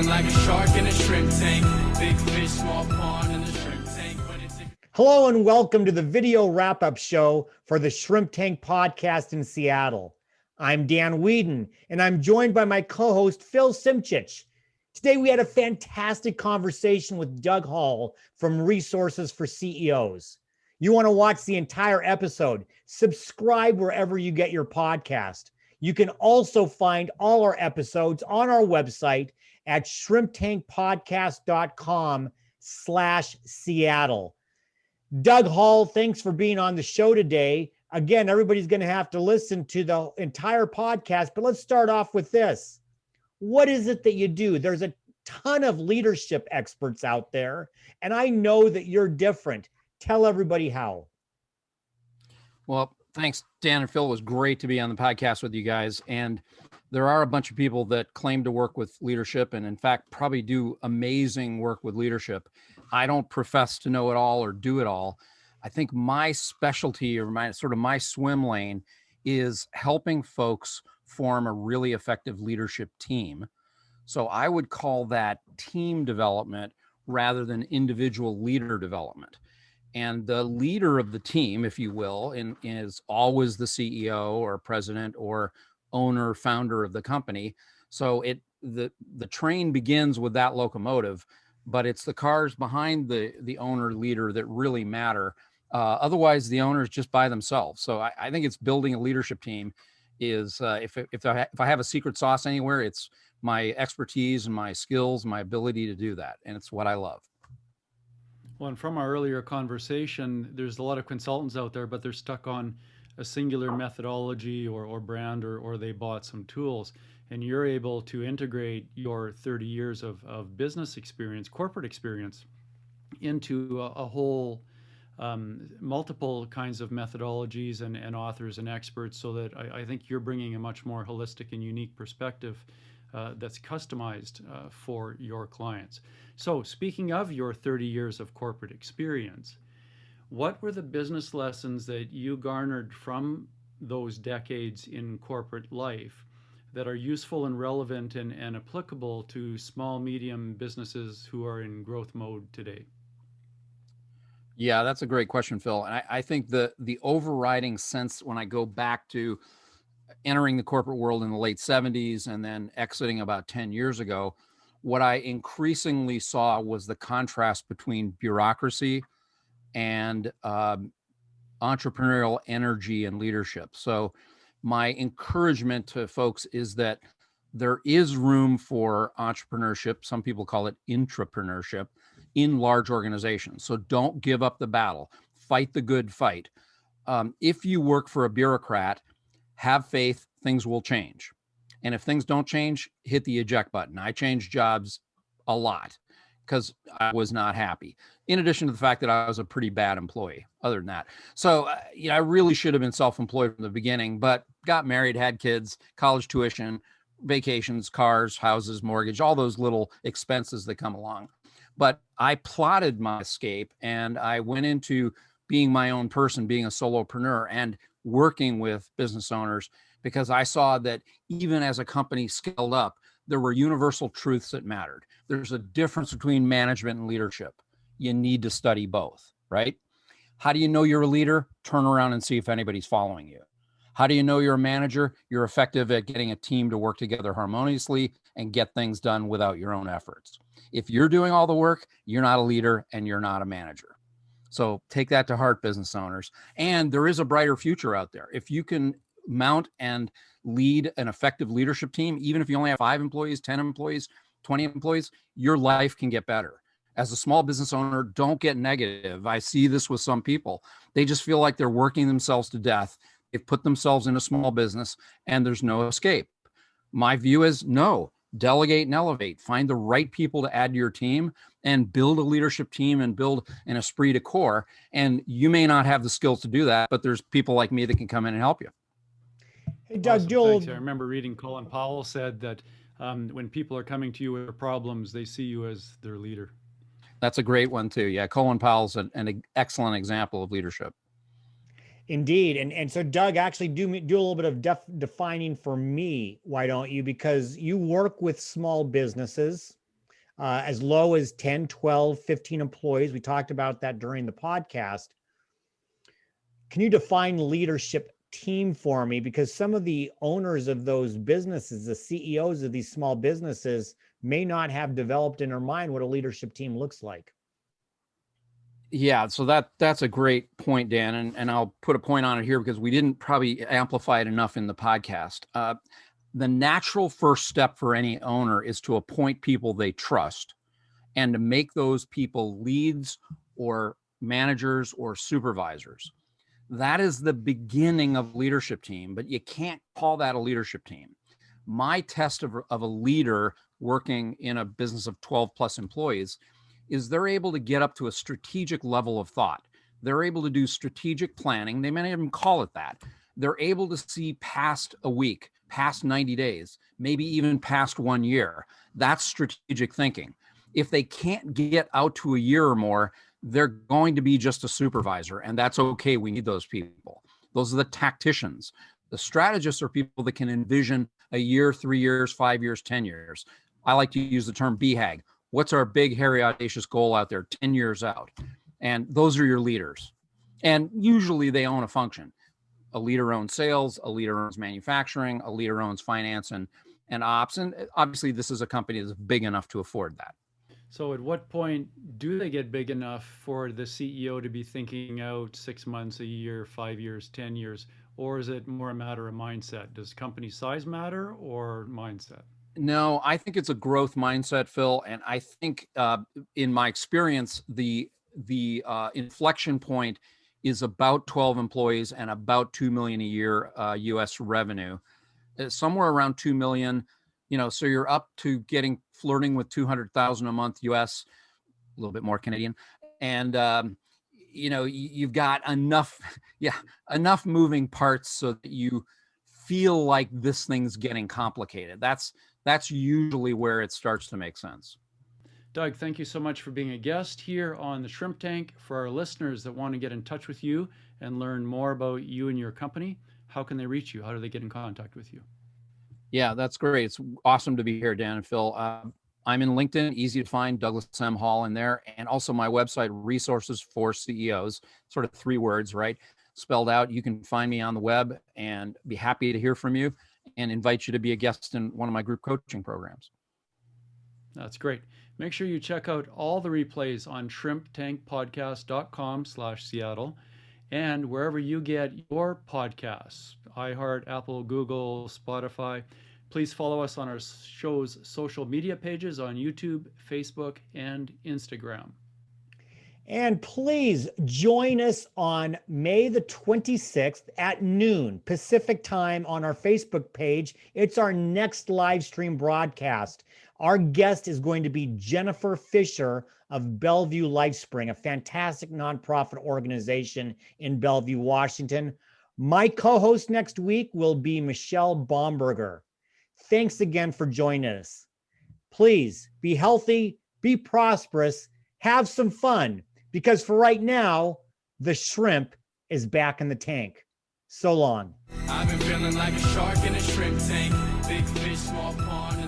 Feeling like a shark in a shrimp tank. Big fish, small pond in the shrimp tank. Hello and welcome to the video wrap-up show for the Shrimp Tank podcast in Seattle. I'm Dan Whedon, and I'm joined by my co-host Phil Simchich. Today we had a fantastic conversation with Doug Hall from Resources for CEOs. You want to watch the entire episode, subscribe wherever you get your podcast. You can also find all our episodes on our website at shrimptankpodcast.com/Seattle. Doug Hall, thanks for being on the show today. Again, everybody's going to have to listen to the entire podcast, but let's start off with this. What is it that you do? There's a ton of leadership experts out there, and I know that you're different. Tell everybody how. Well, thanks, Dan and Phil. It was great to be on the podcast with you guys. And there are a bunch of people that claim to work with leadership and, in fact, probably do amazing work with leadership. I don't profess to know it all or do it all. I think my specialty or my swim lane is helping folks form a really effective leadership team. So I would call that team development rather than individual leader development. And the leader of the team, if you will, is always the CEO or president or owner, founder of the company. So the train begins with that locomotive, but it's the cars behind the owner leader that really matter. Otherwise, the owners just by themselves. So I think it's building a leadership team is if I have a secret sauce anywhere, it's my expertise and my skills, my ability to do that. And it's what I love. Well, and from our earlier conversation, there's a lot of consultants out there, but they're stuck on a singular methodology or brand, or they bought some tools. And you're able to integrate your 30 years of business experience, corporate experience, into a whole multiple kinds of methodologies and authors and experts, so that I think you're bringing a much more holistic and unique perspective that's customized for your clients. So speaking of your 30 years of corporate experience, what were the business lessons that you garnered from those decades in corporate life that are useful and relevant and applicable to small, medium businesses who are in growth mode today? Yeah, that's a great question, Phil. And I think the overriding sense when I go back to entering the corporate world in the late 70s and then exiting about 10 years ago, what I increasingly saw was the contrast between bureaucracy and entrepreneurial energy and leadership. So my encouragement to folks is that there is room for entrepreneurship. Some people call it intrapreneurship in large organizations. So don't give up the battle. Fight the good fight. If you work for a bureaucrat, have faith, things will change. And if things don't change, hit the eject button. I changed jobs a lot because I was not happy. In addition to the fact that I was a pretty bad employee, other than that. So, I really should have been self-employed from the beginning, but got married, had kids, college tuition, vacations, cars, houses, mortgage, all those little expenses that come along. But I plotted my escape and I went into being my own person, being a solopreneur and working with business owners, because I saw that even as a company scaled up, there were universal truths that mattered. There's a difference between management and leadership. You need to study both, right? How do you know you're a leader? Turn around and see if anybody's following you. How do you know you're a manager? You're effective at getting a team to work together harmoniously and get things done without your own efforts. If you're doing all the work, you're not a leader and you're not a manager. So take that to heart, business owners. And there is a brighter future out there. If you can mount and lead an effective leadership team, even if you only have 5 employees, 10 employees, 20 employees, your life can get better. As a small business owner, don't get negative. I see this with some people. They just feel like they're working themselves to death. They've put themselves in a small business and there's no escape. My view is no, delegate and elevate. Find the right people to add to your team and build a leadership team and build an esprit de corps. And you may not have the skills to do that, but there's people like me that can come in and help you. Hey, Doug, awesome. I remember reading Colin Powell said that when people are coming to you with problems, they see you as their leader. That's a great one too. Yeah, Colin Powell's an excellent example of leadership. Indeed. And so Doug, actually do a little bit of defining for me. Why don't you? Because you work with small businesses. as low as 10, 12, 15 employees. We talked about that during the podcast. Can you define leadership team for me? Because some of the owners of those businesses, the CEOs of these small businesses, may not have developed in their mind what a leadership team looks like. Yeah, so that's a great point, Dan, and I'll put a point on it here because we didn't probably amplify it enough in the podcast. The natural first step for any owner is to appoint people they trust and to make those people leads or managers or supervisors. That is the beginning of a leadership team, but you can't call that a leadership team. My test of a leader working in a business of 12 plus employees is they're able to get up to a strategic level of thought. They're able to do strategic planning. They may not even call it that. They're able to see past a week, past 90 days, maybe even past 1 year. That's strategic thinking. If they can't get out to a year or more, they're going to be just a supervisor, and that's okay. We need those people. Those are the tacticians. The strategists are people that can envision a year, 3 years, 5 years, 10 years. I like to use the term BHAG. What's our big, hairy, audacious goal out there 10 years out? And those are your leaders. And usually they own a function. A leader owns sales, a leader owns manufacturing, a leader owns finance and ops. And obviously this is a company that's big enough to afford that. So at what point do they get big enough for the CEO to be thinking out 6 months, a year, 5 years, 10 years? Or is it more a matter of mindset? Does company size matter or mindset? No, I think it's a growth mindset, Phil. And I think in my experience, the inflection point is about 12 employees and about 2 million a year US revenue. Somewhere around 2 million, so you're up to flirting with 200,000 a month US, a little bit more Canadian. And, you've got enough moving parts so that you feel like this thing's getting complicated. That's usually where it starts to make sense. Doug, thank you so much for being a guest here on the Shrimp Tank. For our listeners that want to get in touch with you and learn more about you and your company, how can they reach you? How do they get in contact with you? Yeah, that's great. It's awesome to be here, Dan and Phil. I'm in LinkedIn, easy to find, Douglas M. Hall in there. And also my website, Resources for CEOs, sort of 3 words, right? Spelled out. You can find me on the web and be happy to hear from you and invite you to be a guest in one of my group coaching programs. That's great. Make sure you check out all the replays on shrimptankpodcast.com/Seattle and wherever you get your podcasts, iHeart, Apple, Google, Spotify. Please follow us on our show's social media pages on YouTube, Facebook, and Instagram. And please join us on May the 26th at noon Pacific time on our Facebook page. It's our next live stream broadcast. Our guest is going to be Jennifer Fisher of Bellevue LifeSpring, a fantastic nonprofit organization in Bellevue, Washington. My co-host next week will be Michelle Bomberger. Thanks again for joining us. Please be healthy, be prosperous, have some fun, because for right now, the shrimp is back in the tank. So long. I've been feeling like a shark in a shrimp tank. Big fish, small pond.